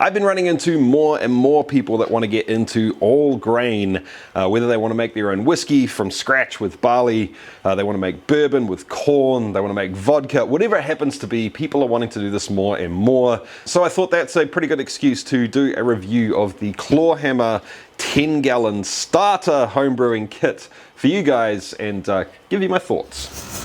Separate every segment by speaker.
Speaker 1: I've been running into more and more people that want to get into all grain, whether they want to make their own whiskey from scratch with barley, they want to make bourbon with corn, they want to make vodka, whatever it happens to be, people are wanting to do this more and more. So I thought that's a pretty good excuse to do a review of the Clawhammer 10-gallon starter homebrewing kit for you guys and give you my thoughts.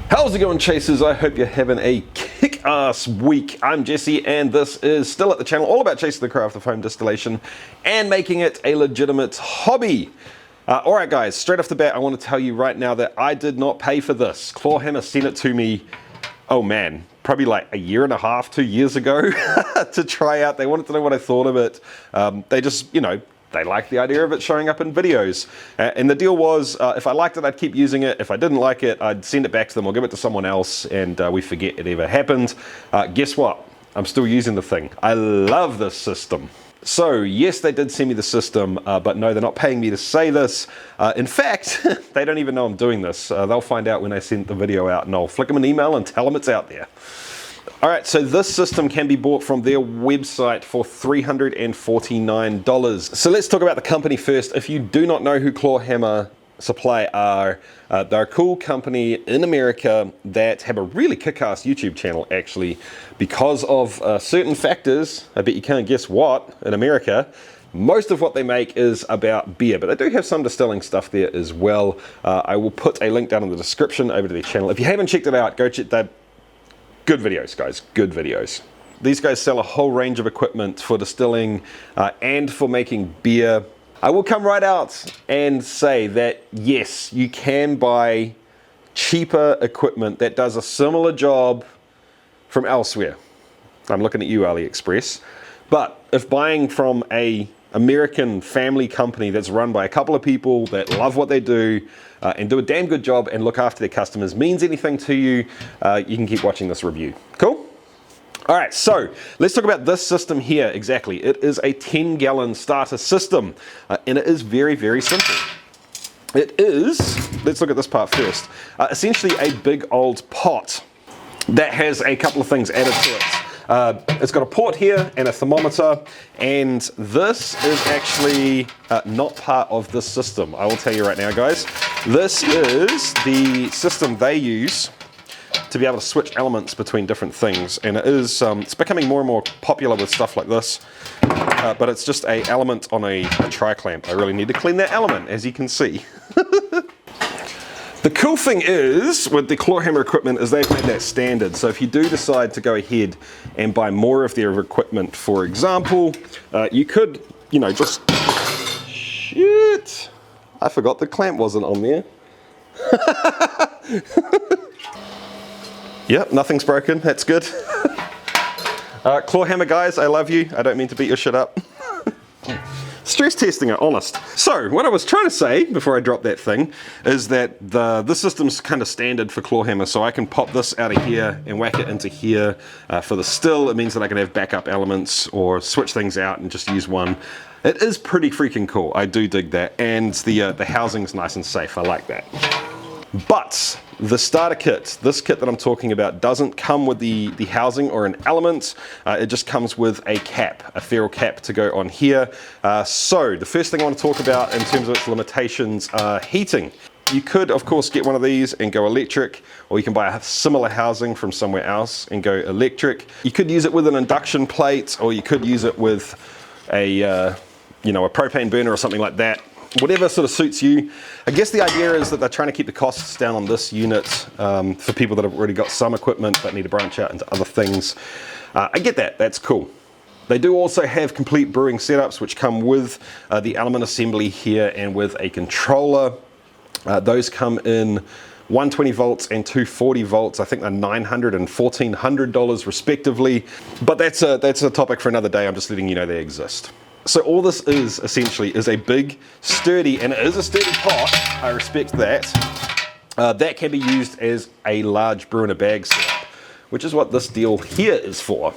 Speaker 1: How's it going, chasers? I hope you're having a kick-ass week. I'm Jesse, and this is still at the channel all about chasing the craft of home distillation and making it a legitimate hobby. Alright guys, straight off the bat, I want to tell you right now that I did not pay for this. Clawhammer sent it to me, oh man, probably like a year and a half, 2 years ago to try out. They wanted to know what I thought of it. They just, they liked the idea of it showing up in videos. And the deal was, if I liked it, I'd keep using it. If I didn't like it, I'd send it back to them or give it to someone else, and we forget it ever happened. Guess what? I'm still using the thing. I love this system. So yes, they did send me the system, but no, they're not paying me to say this. In fact, they don't even know I'm doing this. They'll find out when I send the video out, and I'll flick them an email and tell them it's out there. Alright, so this system can be bought from their website for $349. So let's talk about the company first. If you do not know who Clawhammer Supply are, they're a cool company in America that have a really kick-ass YouTube channel, actually, because of certain factors. I bet you can't guess what, in America. Most of what they make is about beer, but they do have some distilling stuff there as well. I will put a link down in the description over to their channel. If you haven't checked it out, go check that. Good videos, guys, good videos. These guys sell a whole range of equipment for distilling and for making beer. I will come right out and say that yes, you can buy cheaper equipment that does a similar job from elsewhere. I'm looking at you, AliExpress. But if buying from a American family company that's run by a couple of people that love what they do and do a damn good job and look after their customers means anything to you, you can keep watching this review. Cool? All right, so let's talk about this system here exactly. It is a 10-gallon starter system, and it is very, very simple. It is, let's look at this part first, essentially a big old pot that has a couple of things added to it. It's got a port here and a thermometer, and this is actually not part of this system. I will tell you right now, guys. This is the system they use to be able to switch elements between different things, and it is it's becoming more and more popular with stuff like this. But it's just an element on a tri-clamp. I really need to clean that element, as you can see. The cool thing is, with the Clawhammer equipment, is they've made that standard. So if you do decide to go ahead and buy more of their equipment, for example, you could, just... Shit! I forgot the clamp wasn't on there. Yep, nothing's broken. That's good. Clawhammer guys, I love you. I don't mean to beat your shit up. Stress testing it, honest. So, what I was trying to say before I dropped that thing is that this system's kind of standard for Clawhammer, so I can pop this out of here and whack it into here. For the still, it means that I can have backup elements or switch things out and just use one. It is pretty freaking cool. I do dig that, and the housing's nice and safe. I like that. But the starter kit, this kit that I'm talking about, doesn't come with the housing or an element. It just comes with a cap, a ferrule cap to go on here. So the first thing I want to talk about in terms of its limitations are heating. You could, of course, get one of these and go electric, or you can buy a similar housing from somewhere else and go electric. You could use it with an induction plate, or you could use it with a propane burner or something like that. Whatever sort of suits you. I guess the idea is that they're trying to keep the costs down on this unit for people that have already got some equipment but need to branch out into other things. I get that, that's cool. They do also have complete brewing setups which come with the element assembly here and with a controller. Those come in 120 volts and 240 volts. I think they're $900 and $1,400 respectively. But that's a topic for another day. I'm just letting you know they exist. So all this is essentially is a big, sturdy, and it is a sturdy pot, I respect that, that can be used as a large brew in a bag setup, which is what this deal here is for.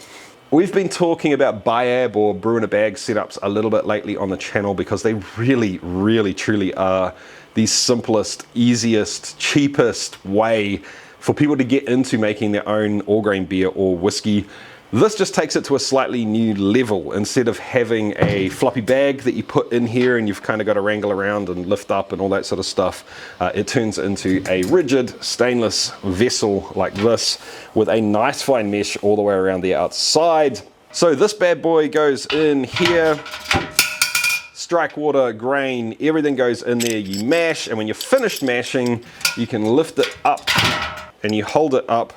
Speaker 1: We've been talking about BIAB or brew in a bag setups a little bit lately on the channel because they really, really, truly are the simplest, easiest, cheapest way for people to get into making their own all grain beer or whiskey. This just takes it to a slightly new level. Instead of having a floppy bag that you put in here and you've kind of got to wrangle around and lift up and all that sort of stuff, it turns into a rigid stainless vessel like this with a nice fine mesh all the way around the outside. So this bad boy goes in here, strike water, grain, everything goes in there, you mash, and when you're finished mashing, you can lift it up and you hold it up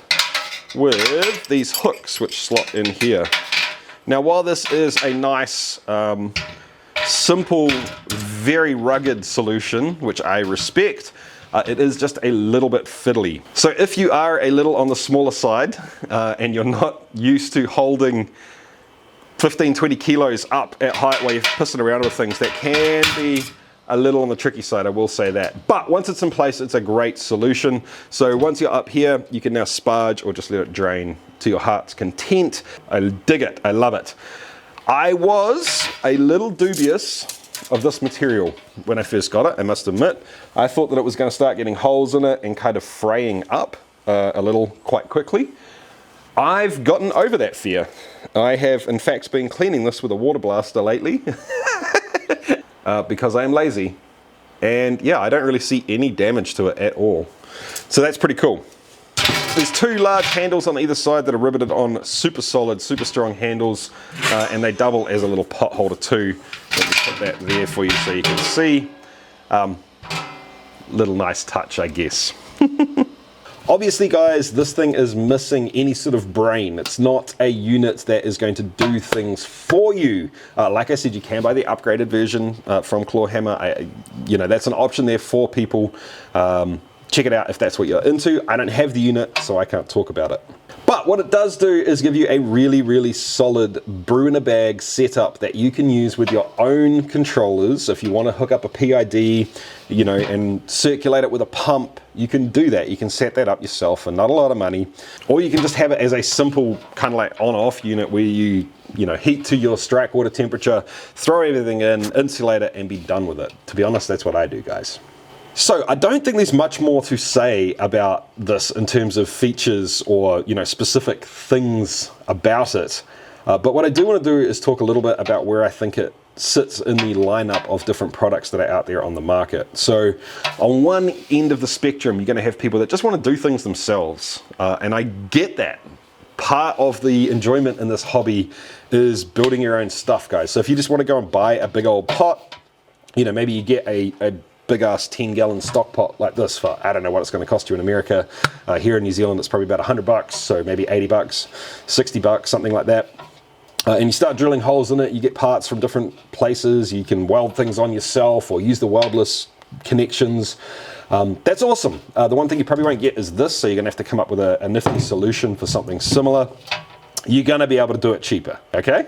Speaker 1: with these hooks which slot in here. Now while this is a nice, simple, very rugged solution, which I respect, it is just a little bit fiddly. So if you are a little on the smaller side and you're not used to holding 15-20 kilos up at height while you're pissing around with things, that can be a little on the tricky side, I will say that. But once it's in place, it's a great solution. So once you're up here, you can now sparge or just let it drain to your heart's content. I dig it, I love it. I was a little dubious of this material when I first got it, I must admit. I thought that it was going to start getting holes in it and kind of fraying up a little quite quickly. I've gotten over that fear. I have in fact been cleaning this with a water blaster lately. Because I am lazy, and yeah, I don't really see any damage to it at all. So that's pretty cool. There's two large handles on either side that are riveted on super solid, super strong handles, and they double as a little pot holder too. Let me put that there for you so you can see. Little nice touch, I guess. Obviously guys, this thing is missing any sort of brain. It's not a unit that is going to do things for you. Like I said, you can buy the upgraded version from Clawhammer. You know, that's an option there for people. Check it out if that's what you're into. I don't have the unit, so I can't talk about it. But what it does do is give you a really, really solid brew in a bag setup that you can use with your own controllers. If you want to hook up a PID, you know, and circulate it with a pump, you can do that. You can set that up yourself for not a lot of money. Or you can just have it as a simple kind of like on-off unit where you know, heat to your strike water temperature, throw everything in, insulate it, and be done with it. To be honest, that's what I do, guys. So I don't think there's much more to say about this in terms of features or, you know, specific things about it. But what I do want to do is talk a little bit about where I think it sits in the lineup of different products that are out there on the market. So on one end of the spectrum, you're going to have people that just want to do things themselves. And I get that. Part of the enjoyment in this hobby is building your own stuff, guys. So if you just want to go and buy a big old pot, you know, maybe you get a big ass 10-gallon stock pot like this for, I don't know what it's going to cost you in America. Here in New Zealand, it's probably about $100, so maybe $80, $60, something like that. And you start drilling holes in it, you get parts from different places, you can weld things on yourself or use the weldless connections. That's awesome. The one thing you probably won't get is this, so you're going to have to come up with a nifty solution for something similar. You're going to be able to do it cheaper, okay?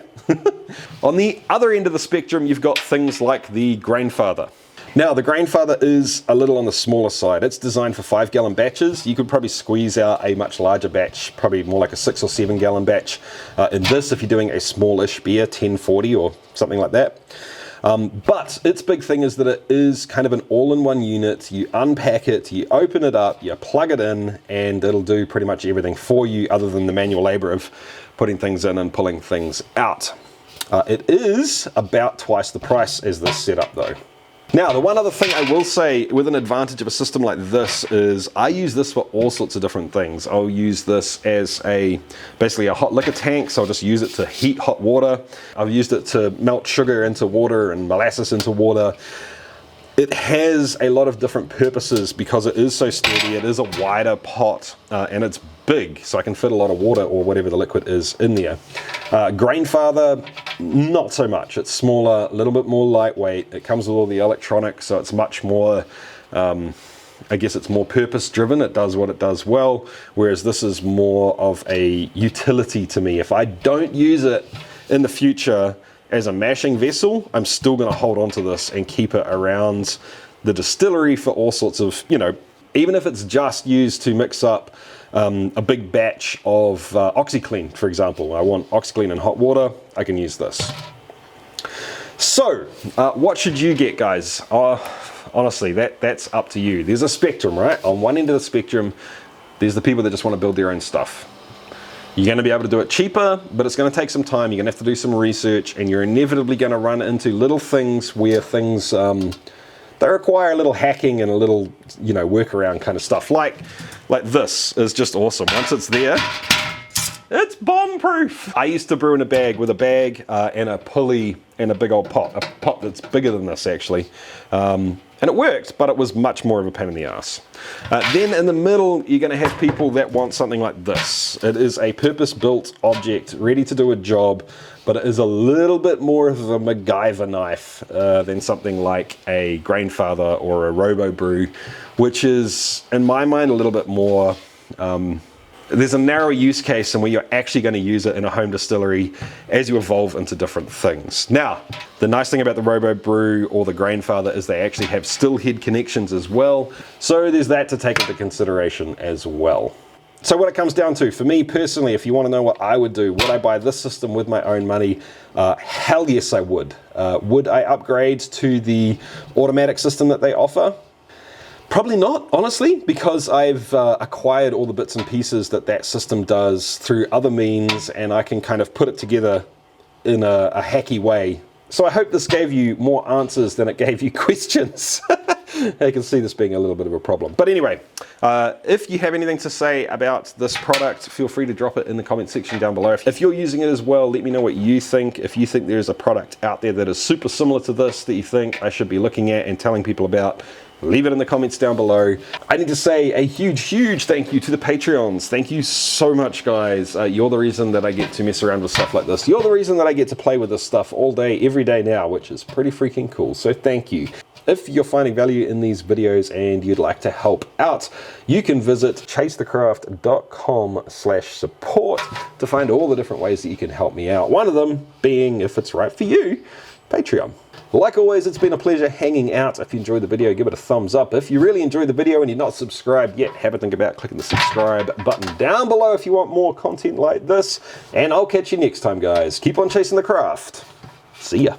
Speaker 1: On the other end of the spectrum, you've got things like the Grainfather. Now, the Grainfather is a little on the smaller side. It's designed for 5-gallon batches. You could probably squeeze out a much larger batch, probably more like a 6 or 7-gallon batch. In this, if you're doing a smallish beer, 1040 or something like that. But its big thing is that it is kind of an all-in-one unit. You unpack it, you open it up, you plug it in, and it'll do pretty much everything for you other than the manual labor of putting things in and pulling things out. It is about twice the price as this setup though. Now, the one other thing I will say with an advantage of a system like this is I use this for all sorts of different things. I'll use this as basically a hot liquor tank, so I'll just use it to heat hot water. I've used it to melt sugar into water and molasses into water. It has a lot of different purposes because it is so sturdy. It is a wider pot and it's big, so I can fit a lot of water or whatever the liquid is in there. Grainfather, not so much. It's smaller, a little bit more lightweight. It comes with all the electronics, so it's much more, I guess it's more purpose driven. It does what it does well, whereas this is more of a utility to me. If I don't use it in the future as a mashing vessel, I'm still going to hold on to this and keep it around the distillery for all sorts of, you know, even if it's just used to mix up a big batch of OxyClean, for example. I want OxyClean in hot water, I can use this. So, what should you get, guys? Honestly, that's up to you. There's a spectrum, right? On one end of the spectrum, There's the people that just want to build their own stuff. You're going to be able to do it cheaper, but it's going to take some time. You're going to have to do some research, and you're inevitably going to run into little things where things, they require a little hacking and a little, you know, workaround kind of stuff. Like this is just awesome. Once it's there, it's bomb-proof. I used to brew in a bag with a bag and a pulley and a big old pot, a pot that's bigger than this actually. And it worked, but it was much more of a pain in the ass. Then in the middle, you're gonna have people that want something like this. It is a purpose-built object, ready to do a job, but it is a little bit more of a MacGyver knife than something like a Grainfather or a Robo Brew, which is, in my mind, a little bit more, there's a narrow use case and where you're actually going to use it in a home distillery as you evolve into different things. Now, the nice thing about the Robo Brew or the Grainfather is they actually have still head connections as well. So there's that to take into consideration as well. So what it comes down to, for me personally, if you want to know what I would do, would I buy this system with my own money? Hell yes, I would. Would I upgrade to the automatic system that they offer? Probably not, honestly, because I've acquired all the bits and pieces that system does through other means, and I can kind of put it together in a hacky way. So I hope this gave you more answers than it gave you questions. I can see this being a little bit of a problem. But anyway, if you have anything to say about this product, feel free to drop it in the comment section down below. If you're using it as well, let me know what you think. If you think there's a product out there that is super similar to this that you think I should be looking at and telling people about, leave it in the comments down below. I need to say a huge thank you to the Patreons. Thank you so much, guys. You're the reason that I get to mess around with stuff like this. You're the reason that I get to play with this stuff all day, every day now, which is pretty freaking cool. So thank you. If you're finding value in these videos and you'd like to help out, you can visit chasethecraft.com/support to find all the different ways that you can help me out. One of them being, if it's right for you, Patreon. Like always, it's been a pleasure hanging out. If you enjoyed the video, give it a thumbs up. If you really enjoyed the video and you're not subscribed yet, have a think about clicking the subscribe button down below if you want more content like this. And I'll catch you next time, guys. Keep on chasing the craft. See ya.